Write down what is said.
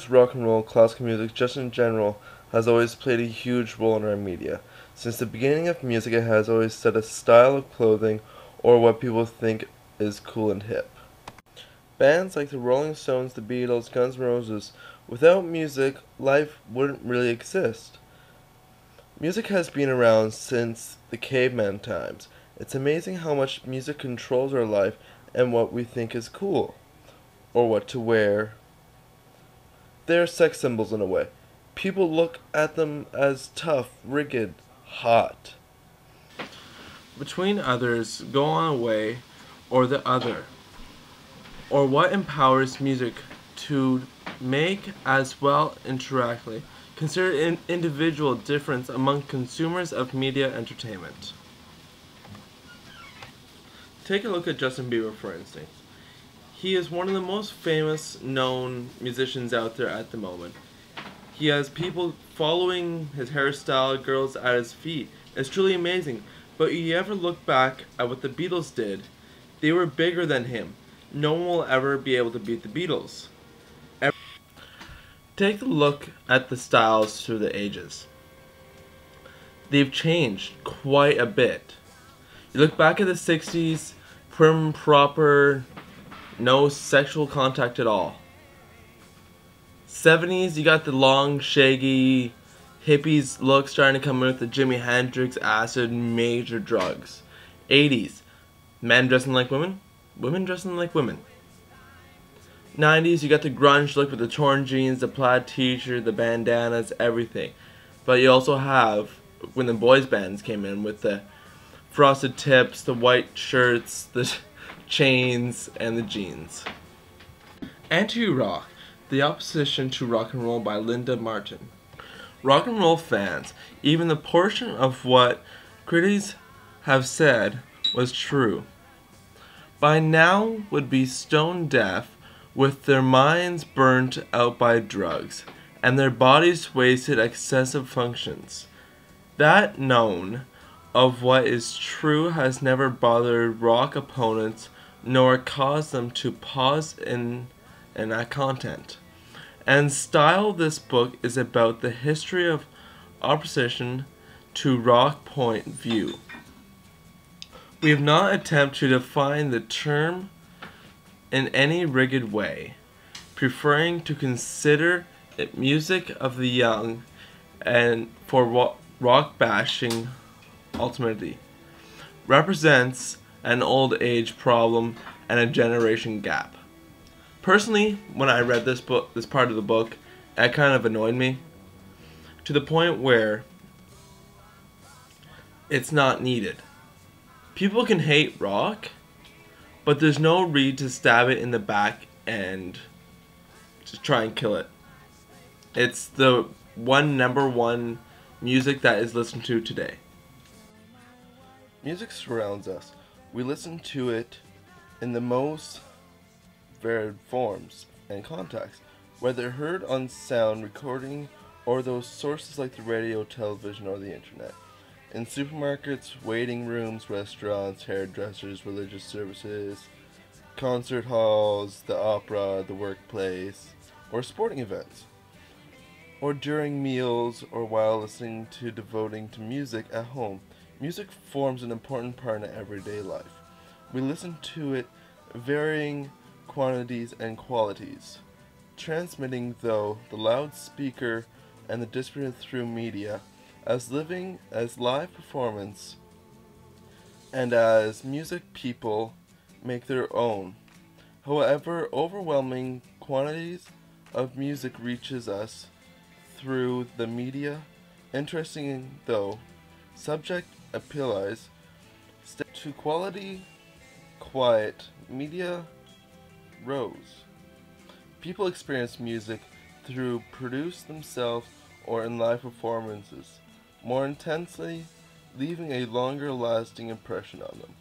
blues, rock and roll, classical music, just in general, has always played a huge role in our media. Since the beginning of music, it has always set a style of clothing or what people think is cool and hip. Bands like the Rolling Stones, the Beatles, Guns N' Roses, without music, life wouldn't really exist. Music has been around since the caveman times. It's amazing how much music controls our life and what we think is cool, or what to wear. They're sex symbols in a way. People look at them as tough, rigid, hot. Between others, go on a way, or the other. Or what empowers music to make as well interactly. Consider an individual difference among consumers of media entertainment. Take a look at Justin Bieber, for instance. He is one of the most famous known musicians out there at the moment. He has people following his hairstyle, girls at his feet. It's truly amazing. But you ever look back at what the Beatles did? They were bigger than him. No one will ever be able to beat the Beatles. Take a look at the styles through the ages. They've changed quite a bit. You look back at the 60s, prim, proper, no sexual contact at all. 70s, you got the long, shaggy, hippies look starting to come in with the Jimi Hendrix, acid, major drugs. 80s, men dressing like women, women dressing like women. 90s, you got the grunge look with the torn jeans, the plaid t-shirt, the bandanas, everything. But you also have, when the boys bands came in with the frosted tips, the white shirts, the chains, and the jeans. Anti-rock, the opposition to rock and roll by Linda Martin. Rock and roll fans, even the portion of what critics have said was true, by now would be stone deaf with their minds burnt out by drugs and their bodies wasted excessive functions. That known of what is true has never bothered rock opponents nor caused them to pause in that content. And style, this book is about the history of opposition to rock point view. We have not attempted to define the term in any rigid way, preferring to consider it music of the young and for rock bashing ultimately represents an old age problem and a generation gap. Personally, when I read this part of the book, it kind of annoyed me to the point where it's not needed. People can hate rock, but there's no need to stab it in the back and just try and kill it. It's the number one music that is listened to today. Music surrounds us. We listen to it in the most varied forms and contexts, whether heard on sound recording or those sources like the radio, television, or the internet. In supermarkets, waiting rooms, restaurants, hairdressers, religious services, concert halls, the opera, the workplace, or sporting events. Or during meals or while listening to devoting to music at home. Music forms an important part in everyday life. We listen to it varying quantities and qualities, transmitting though the loudspeaker and the distributed through media as live performance and as music people make their own. However, overwhelming quantities of music reaches us through the media. Interesting though, subject appeals to quality, quiet media rose. People experience music through produced themselves or in live performances more intensely, leaving a longer lasting impression on them.